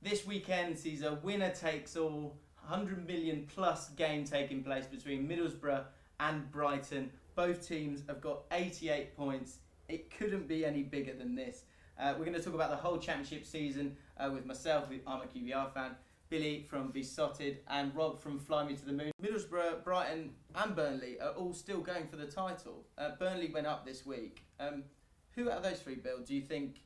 This weekend sees a winner-takes-all, 100 million plus game taking place between Middlesbrough and Brighton. Both teams have got 88 points. It couldn't be any bigger than this. We're going to talk about the whole championship season with myself, I'm a QVR fan, Billy from Besotted, and Rob from Fly Me to the Moon. Middlesbrough, Brighton and Burnley are all still going for the title. Burnley went up this week. Who out of those three, Bill, do you think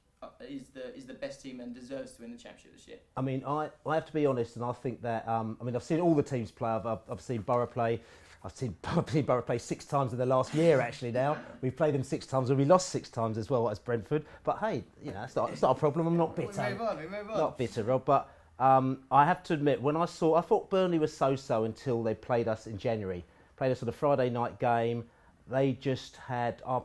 is the best team and deserves to win the championship this year? I mean, I have to be honest, and I think that I've seen all the teams play. I've seen Boro play. I've seen Boro play 6 times in the last year. Actually, now we've played them 6 times, and we lost 6 times as well as Brentford. But hey, it's not a problem. I'm not bitter. We move on. Not bitter, Rob. But I have to admit, I thought Burnley was so-so until they played us in January. Played us on a Friday night game. They just had our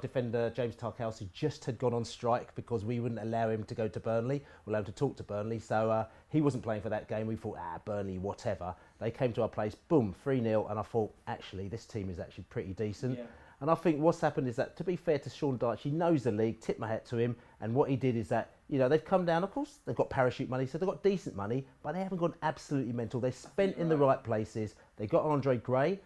defender James Tarkowski just had gone on strike because we wouldn't allow him to go to Burnley, allow him to talk to Burnley. So he wasn't playing for that game. We thought, Burnley, whatever. They came to our place, boom, 3-0, and I thought, actually, this team is actually pretty decent. Yeah. And I think what's happened is that, to be fair to Sean Dyche, he knows the league, tip my hat to him, and what he did is that, they've come down, of course, they've got parachute money, so they've got decent money, but they haven't gone absolutely mental. They've spent in the right places. They got Andre Gray,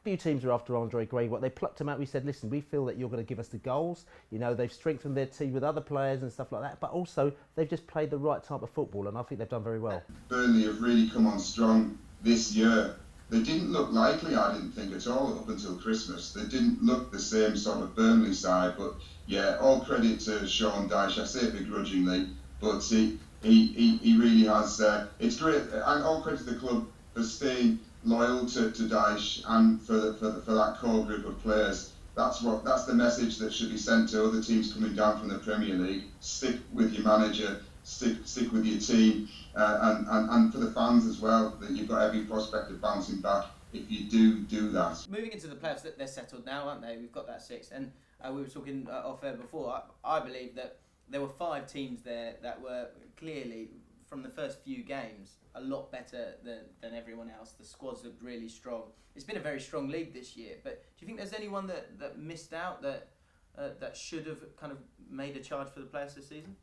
few teams are after Andre Gray. What they plucked him out, we said, listen, we feel that you're going to give us the goals. They've strengthened their team with other players and stuff like that. But also, they've just played the right type of football, and I think they've done very well. Burnley have really come on strong this year. They didn't look likely, I didn't think at all, up until Christmas. They didn't look the same sort of Burnley side. But yeah, all credit to Sean Dyche. I say it begrudgingly, but he really has. It's great, and all credit to the club for staying loyal to Dyche and for that core group of players. That's the message that should be sent to other teams coming down from the Premier League. Stick with your manager, stick with your team, and for the fans as well, that you've got every prospect of bouncing back if you do that. Moving into the playoffs, they're settled now, aren't they? We've got that 6, and we were talking off air before. I believe that there were 5 teams there that were clearly, from the first few games, a lot better than everyone else. The squads looked really strong. It's been a very strong league this year, but do you think there's anyone that missed out that should have kind of made a charge for the playoffs this season?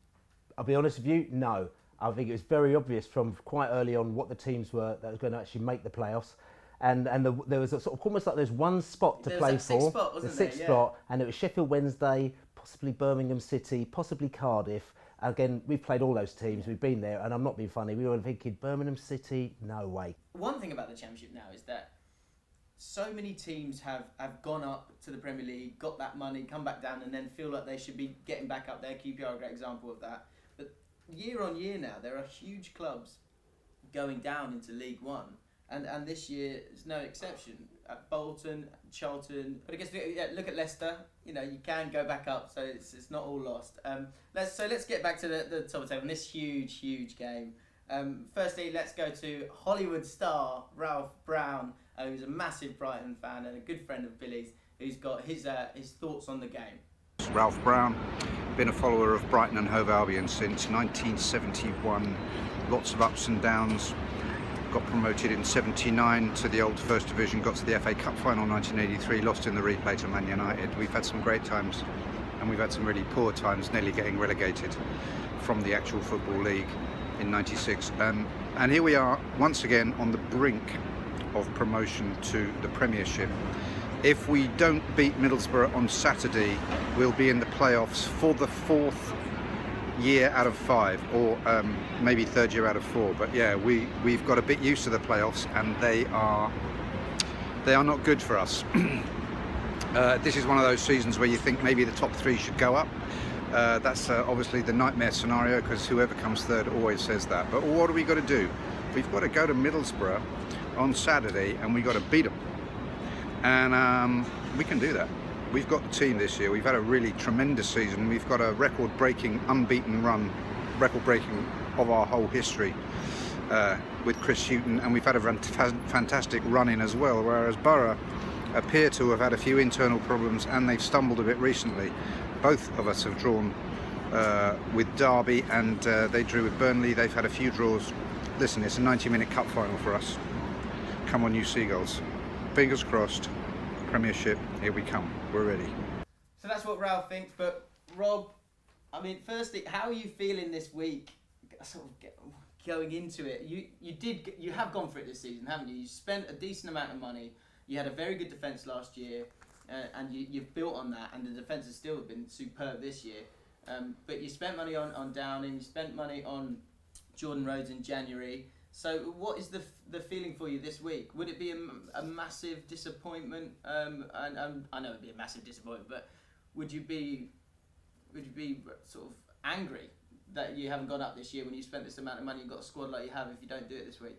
I'll be honest with you, no. I think it was very obvious from quite early on what the teams were that was going to actually make the playoffs. And there was a sort of almost like there's one spot to play for, the sixth spot, and it was Sheffield Wednesday, possibly Birmingham City, possibly Cardiff. Again, we've played all those teams, we've been there, and I'm not being funny, we were thinking Birmingham City, no way. One thing about the Championship now is that so many teams have gone up to the Premier League, got that money, come back down, and then feel like they should be getting back up there. QPR are a great example of that. But year on year now, there are huge clubs going down into League One, and this year is no exception. Bolton, Charlton, but I guess look at Leicester. You can go back up, so it's not all lost. Let's get back to the top of the table in this huge game. Firstly, let's go to Hollywood star Ralph Brown, who's a massive Brighton fan and a good friend of Billy's, who's got his thoughts on the game. Ralph Brown, been a follower of Brighton and Hove Albion since 1971. Lots of ups and downs. Got promoted in 79 to the old First Division, got to the FA Cup final in 1983, lost in the replay to Man United. We've had some great times and we've had some really poor times, nearly getting relegated from the actual Football League in 96. And here we are once again on the brink of promotion to the Premiership. If we don't beat Middlesbrough on Saturday, we'll be in the playoffs for the 4th year out of 5, or maybe 3rd year out of 4. But yeah, we've got a bit used to the playoffs, and they are not good for us. This is one of those seasons where you think maybe the top 3 should go up. That's obviously the nightmare scenario, because whoever comes 3rd always says that. But what do we got to do? We've got to go to Middlesbrough on Saturday, and we've got to beat them, and we can do that. We've got the team this year. We've had a really tremendous season. We've got a record-breaking, unbeaten run, record-breaking of our whole history with Chris Hughton, and we've had a fantastic run-in as well, whereas Boro appear to have had a few internal problems, and they've stumbled a bit recently. Both of us have drawn with Derby, and they drew with Burnley. They've had a few draws. Listen, it's a 90-minute cup final for us. Come on, you Seagulls. Fingers crossed. Premiership, here we come. We're ready. So that's what Ralph thinks. But Rob, I mean, firstly, how are you feeling this week? going into it, you have gone for it this season, haven't you? You spent a decent amount of money. You had a very good defence last year, and you've built on that, and the defence has still been superb this year. But you spent money on Downing, you spent money on Jordan Rhodes in January. So what is the feeling for you this week? Would it be a massive disappointment? And I know it'd be a massive disappointment, but would you be sort of angry that you haven't gone up this year when you spent this amount of money and got a squad like you have if you don't do it this week?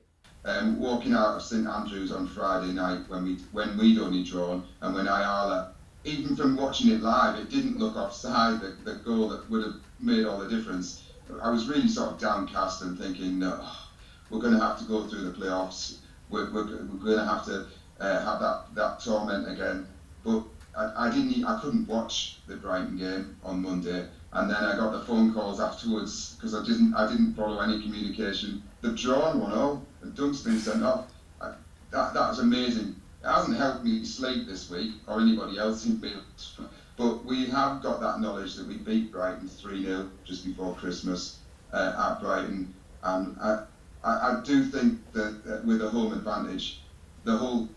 Walking out of St Andrews on Friday night when we'd only drawn, and when Ayala, even from watching it live, it didn't look offside, the goal that would have made all the difference. I was really sort of downcast and thinking, no, we're going to have to go through the playoffs. We're going to have to have that torment again. But I couldn't watch the Brighton game on Monday, and then I got the phone calls afterwards because I didn't follow any communication. They've drawn 1-0, and Dunk's been sent off. That was amazing. It hasn't helped me sleep this week, or anybody else in Middlesbrough, but we have got that knowledge that we beat Brighton 3-0 just before Christmas at Brighton, and I do think that with the home advantage, the whole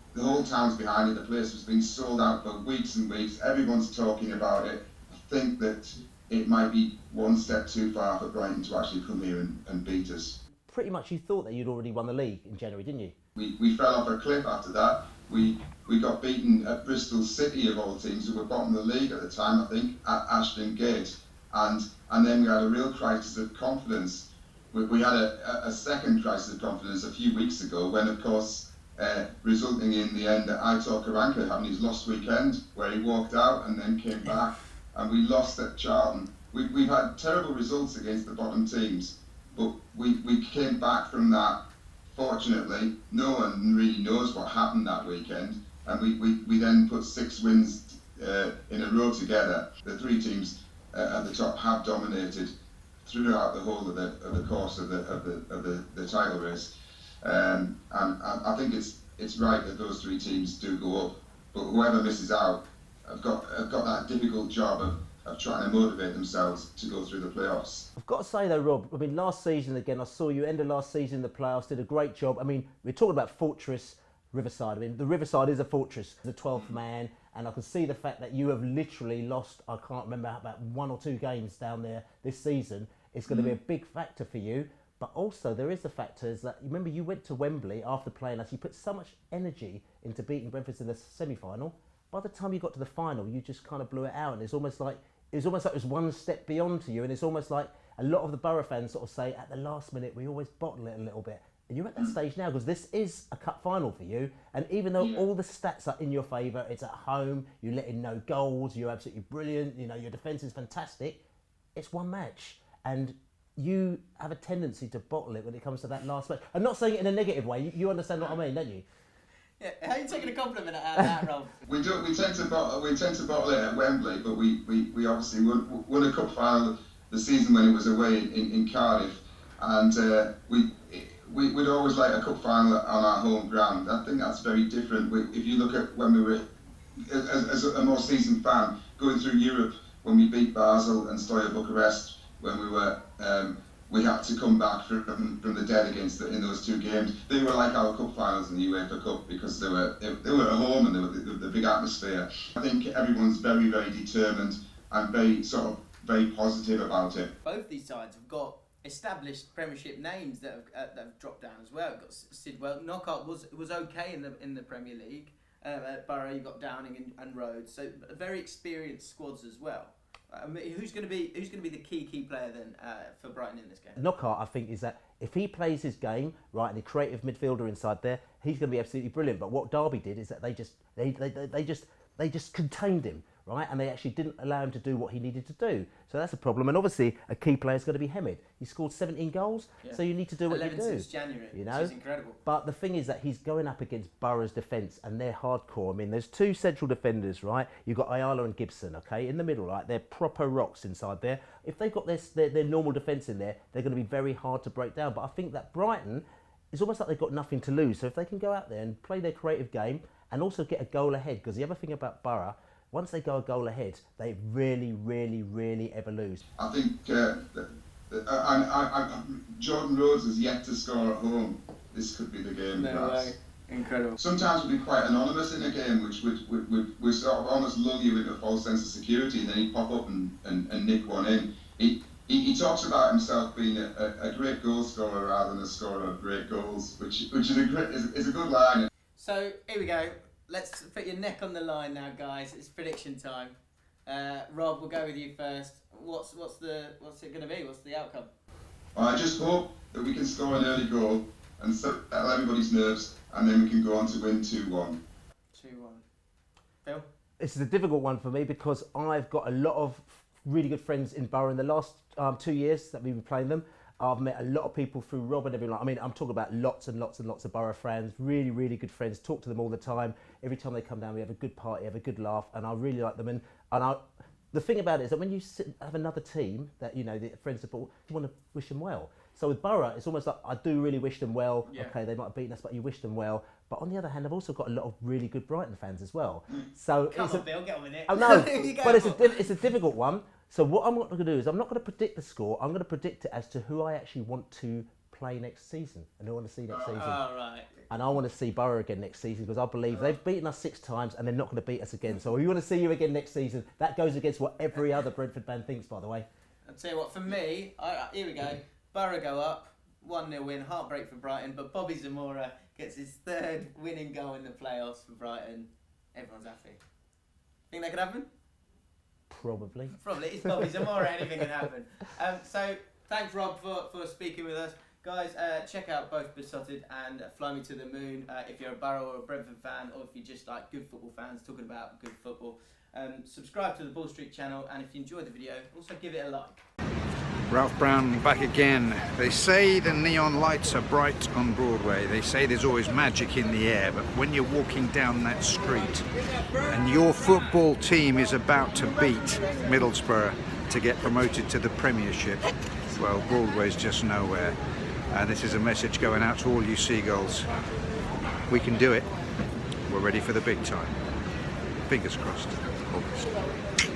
town's behind it. The place has been sold out for weeks and weeks. Everyone's talking about it. I think that it might be one step too far for Brighton to actually come here and beat us. Pretty much you thought that you'd already won the league in January, didn't you? We fell off a cliff after that. We got beaten at Bristol City of all teams, who were bottom of the league at the time, I think, at Ashton Gate, and then we had a real crisis of confidence. We had a second crisis of confidence a few weeks ago when, of course, resulting in the end Aitor Karanka having his lost weekend, where he walked out and then came back, and we lost at Charlton. We've had terrible results against the bottom teams, but we came back from that. Fortunately, no one really knows what happened that weekend, and we then put 6 wins in a row together. The 3 teams at the top have dominated throughout the whole of the course of the title race, and I think it's right that those 3 teams do go up, but whoever misses out have got that difficult job of trying to motivate themselves to go through the playoffs. I've got to say though, Rob, I mean, last season again, I saw you end of last season in the playoffs, did a great job. I mean, we're talking about Fortress Riverside. I mean, the Riverside is a fortress, the 12th man, and I can see the fact that you have literally lost, I can't remember, about 1 or 2 games down there this season. It's going to be a big factor for you. But also there is the factor is that, remember you went to Wembley after playing us, you put so much energy into beating Brentford in the semi-final. By the time you got to the final, you just kind of blew it out, and it's almost like it was one step beyond to you, and it's almost like a lot of the Boro fans sort of say at the last minute we always bottle it a little bit. And you're at that stage now because this is a cup final for you, and even though all the stats are in your favour, it's at home, you let in no goals, you're absolutely brilliant, you know, your defence is fantastic, it's one match, and you have a tendency to bottle it when it comes to that last match. I'm not saying it in a negative way, you understand what I mean, don't you? Yeah, how are you taking a compliment out of that, Rob? We tend to bottle it at Wembley, but we obviously won a cup final the season when it was away in Cardiff, and we'd always like a cup final on our home ground. I think that's very different. If you look at when we were, as a more seasoned fan, going through Europe when we beat Basel and Steaua Bucharest, when we were we had to come back from the dead in those 2 games. They were like our cup finals in the UEFA Cup because they were at home and they were the big atmosphere. I think everyone's very, very determined and very positive about it. Both these sides have got established Premiership names that have dropped down as well. You've got Sidwell. Knockout was okay in the Premier League. At Boro, you got Downing and Rhodes, so very experienced squads as well. I mean, who's going to be the key player then for Brighton in this game? Knockout, I think, is that if he plays his game right and the creative midfielder inside there, he's going to be absolutely brilliant. But what Derby did is that they just contained him, right, and they actually didn't allow him to do what he needed to do. So that's a problem. And obviously, a key player is going to be Hemed. He scored 17 goals, so you need to do what you do. 11 since January, you know? which is incredible. But the thing is that he's going up against Boro's defence, and they're hardcore. I mean, there's 2 central defenders, right? You've got Ayala and Gibson, okay, in the middle, right? They're proper rocks inside there. If they've got their normal defence in there, they're going to be very hard to break down. But I think that Brighton, it's almost like they've got nothing to lose. So if they can go out there and play their creative game and also get a goal ahead, because the other thing about Boro, once they go a goal ahead, they really, really, really ever lose. I think Jordan Rhodes has yet to score at home. This could be the game. No way. Incredible. Sometimes we'd be quite anonymous in a game, which would sort of almost lull you into a false sense of security, and then he'd pop up and nick one in. He talks about himself being a great goal scorer rather than a scorer of great goals, which is a good line. So here we go. Let's put your neck on the line now, guys. It's prediction time. Rob, we'll go with you first. What's it going to be? What's the outcome? I just hope that we can score an early goal and settle everybody's nerves, and then we can go on to win 2-1. 2-1. Phil? This is a difficult one for me because I've got a lot of really good friends in Boro in the last 2 years that we've been playing them. I've met a lot of people through Rob and everyone. I mean, I'm talking about lots and lots and lots of Boro friends, really, really good friends. Talk to them all the time. Every time they come down, we have a good party, have a good laugh, and I really like them. The thing about it is that when you have another team that, you know, the friends support, you want to wish them well. So with Boro, it's almost like I do really wish them well. Yeah. Okay, they might have beaten us, but you wish them well. But on the other hand, I've also got a lot of really good Brighton fans as well. So Come on, Bill, get on with it. Oh no, but it's a difficult one. So what I'm not going to do is I'm not going to predict the score. I'm going to predict it as to who I actually want to play next season and who I want to see next season. Oh, right. And I want to see Boro again next season because I believe they've beaten us 6 times and they're not going to beat us again. So if you want to see you again next season, that goes against what every other Brentford fan thinks, by the way. I'll tell you what, for me, here we go. Boro go up, 1-0 win, heartbreak for Brighton, but Bobby Zamora gets his 3rd winning goal in the playoffs for Brighton. Everyone's happy. Think that could happen? Probably. It's Bobby Zamora, anything can happen. So thanks, Rob, for speaking with us. Guys, check out both Besotted and Fly Me to the Moon if you're a Boro or a Brentford fan, or if you just like good football fans talking about good football. Subscribe to the Ball Street channel, and if you enjoyed the video, also give it a like. Ralph Brown back again. They say the neon lights are bright on Broadway. They say there's always magic in the air, but when you're walking down that street and your football team is about to beat Middlesbrough to get promoted to the Premiership, well, Broadway's just nowhere. And this is a message going out to all you seagulls. We can do it. We're ready for the big time. Fingers crossed. August.